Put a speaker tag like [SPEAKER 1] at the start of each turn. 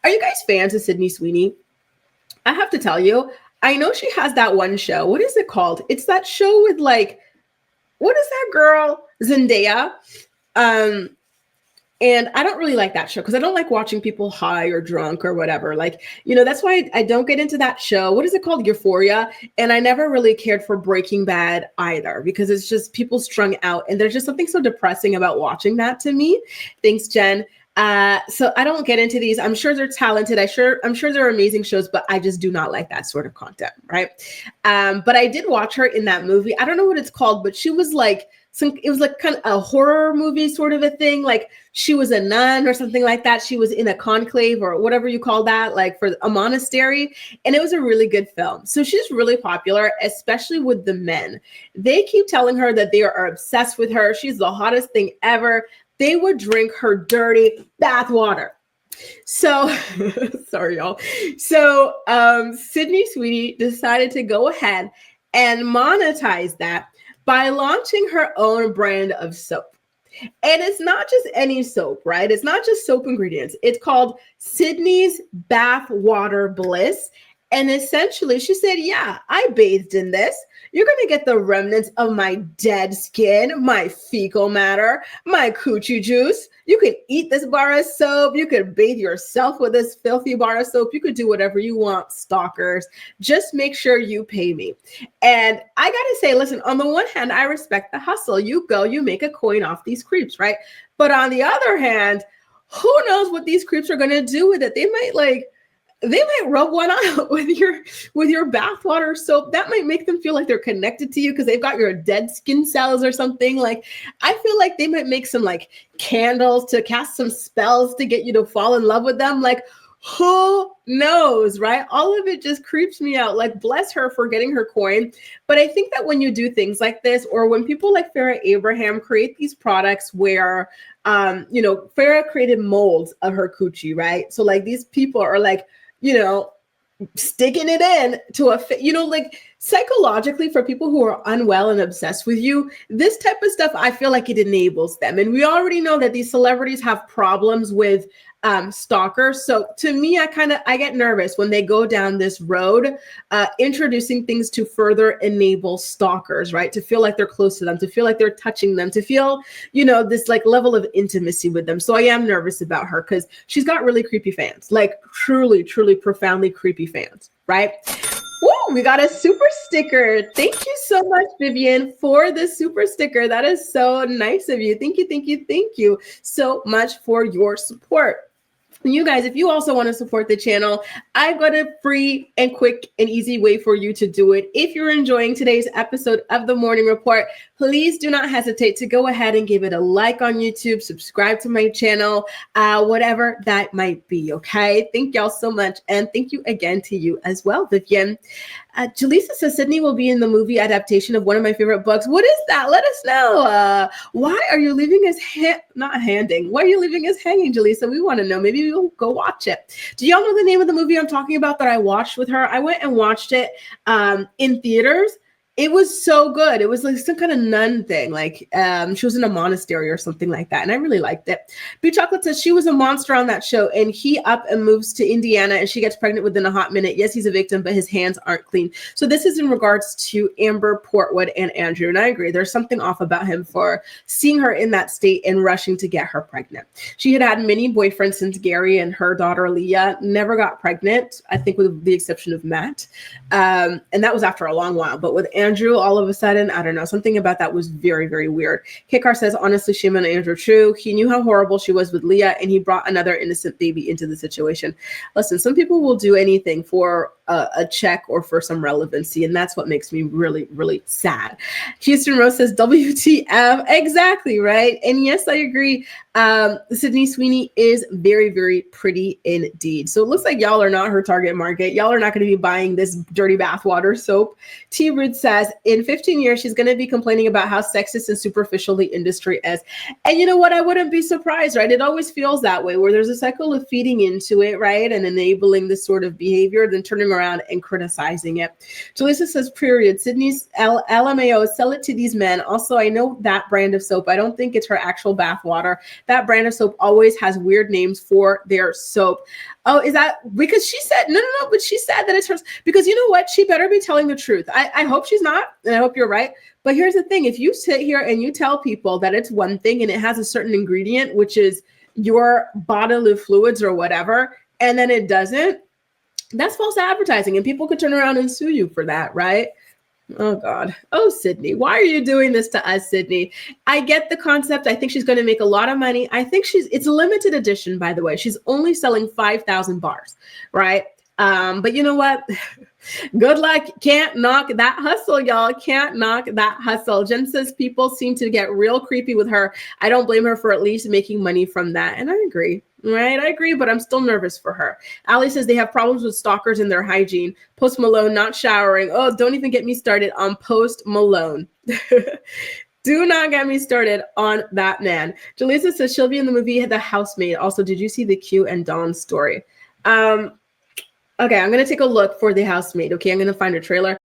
[SPEAKER 1] Are you guys fans of Sydney Sweeney? I have to tell you, I know she has that one show. What is it called? It's that show with like, what is that girl? Zendaya. Um, and I don't really like that show because I don't like watching people high or drunk or whatever. Like, that's why I don't get into that show. What is it called? Euphoria. And I never really cared for Breaking Bad either because it's just people strung out. And there's just something so depressing about watching that to me. Thanks, Jen. So I don't get into these. I'm sure they're talented. I'm sure they're amazing shows, but I just do not like that sort of content, right? But I did watch her in that movie. I don't know what it's called, but she was like, it was like kind of a horror movie sort of a thing. Like she was a nun or something like that. She was in a conclave or whatever you call that, like for a monastery. And it was a really good film. So she's really popular, especially with the men. They keep telling her that they are obsessed with her. She's the hottest thing ever. They would drink her dirty bathwater. So, sorry, y'all. So Sydney Sweeney decided to go ahead and monetize that by launching her own brand of soap. And it's not just any soap, right? It's not just soap ingredients. It's called Sydney's Bathwater Bliss. And essentially she said, yeah, I bathed in this. You're going to get the remnants of my dead skin, my fecal matter, my coochie juice. You can eat this bar of soap. You could bathe yourself with this filthy bar of soap. You could do whatever you want, stalkers. Just make sure you pay me. And I got to say, listen, on the one hand, I respect the hustle. You go, you make a coin off these creeps, right? But on the other hand, who knows what these creeps are going to do with it? They might rub one out with your bathwater soap. That might make them feel like they're connected to you because they've got your dead skin cells or something. Like, I feel like they might make some like candles to cast some spells to get you to fall in love with them. Like, who knows, right? All of it just creeps me out. Like, bless her for getting her coin. But I think that when you do things like this, or when people like Farrah Abraham create these products where, Farrah created molds of her coochie, right? So like these people are like, sticking it in to like psychologically for people who are unwell and obsessed with you, this type of stuff, I feel like it enables them. And we already know that these celebrities have problems with stalkers. So to me, I get nervous when they go down this road, introducing things to further enable stalkers, right? To feel like they're close to them, to feel like they're touching them, to feel, this like level of intimacy with them. So I am nervous about her because she's got really creepy fans, like truly, truly profoundly creepy fans, right? Woo, we got a super sticker. Thank you so much, Vivian, for the super sticker. That is so nice of you. Thank you so much for your support. You guys, if you also want to support the channel, I've got a free and quick and easy way for you to do it. If you're enjoying today's episode of The Morning Report, please do not hesitate to go ahead and give it a like on YouTube, subscribe to my channel, whatever that might be, okay? Thank y'all so much. And thank you again to you as well, Vivian. Jaleesa says Sydney will be in the movie adaptation of one of my favorite books. What is that? Let us know. Why are you leaving us not handing? Why are you leaving us hanging, Jaleesa? We want to know. Maybe we'll go watch it. Do y'all know the name of the movie I'm talking about that I watched with her? I went and watched it in theaters. It was so good. It was like some kind of nun thing. Like she was in a monastery or something like that. And I really liked it. B Chocolate says she was a monster on that show. And he up and moves to Indiana and she gets pregnant within a hot minute. Yes, he's a victim, but his hands aren't clean. So this is in regards to Amber Portwood and Andrew. And I agree. There's something off about him for seeing her in that state and rushing to get her pregnant. She had had many boyfriends since Gary and her daughter Leah never got pregnant, I think with the exception of Matt. And that was after a long while. But with Andrew, all of a sudden, I don't know, something about that was very, very weird. Kikar says, honestly, shame on Andrew. True. He knew how horrible she was with Leah and he brought another innocent baby into the situation. Listen, some people will do anything for a check or for some relevancy. And that's what makes me really, really sad. Houston Rose says, WTF. Exactly, right? And yes, I agree. Sydney Sweeney is very, very pretty indeed. So it looks like y'all are not her target market. Y'all are not going to be buying this dirty bathwater soap. T. Rude says, in 15 years, she's going to be complaining about how sexist and superficial the industry is. And you know what? I wouldn't be surprised, right? It always feels that way where there's a cycle of feeding into it, right? And enabling this sort of behavior, then turning around around and criticizing it. Jalisa says, period. Sydney's LMAO, sell it to these men. Also, I know that brand of soap. I don't think it's her actual bathwater. That brand of soap always has weird names for their soap. Oh, is that because she said, no, but she said that it's hers. Because you know what? She better be telling the truth. I hope she's not, and I hope you're right. But here's the thing. If you sit here and you tell people that it's one thing and it has a certain ingredient, which is your bodily fluids or whatever, and then it doesn't, that's false advertising. And people could turn around and sue you for that, right? Oh, God. Oh, Sydney, why are you doing this to us, Sydney? I get the concept. I think she's going to make a lot of money. I think it's a limited edition, by the way. She's only selling 5,000 bars, right? But you know what? Good luck. Can't knock that hustle, y'all. Can't knock that hustle. Jen says people seem to get real creepy with her. I don't blame her for at least making money from that. And I agree, right? I agree, but I'm still nervous for her. Ali says they have problems with stalkers in their hygiene. Post Malone not showering. Oh, don't even get me started on Post Malone. Do not get me started on that man. Jaleesa says she'll be in the movie The Housemaid. Also, did you see the Q and Dawn story? Okay, I'm going to take a look for The Housemaid. Okay, I'm going to find a trailer.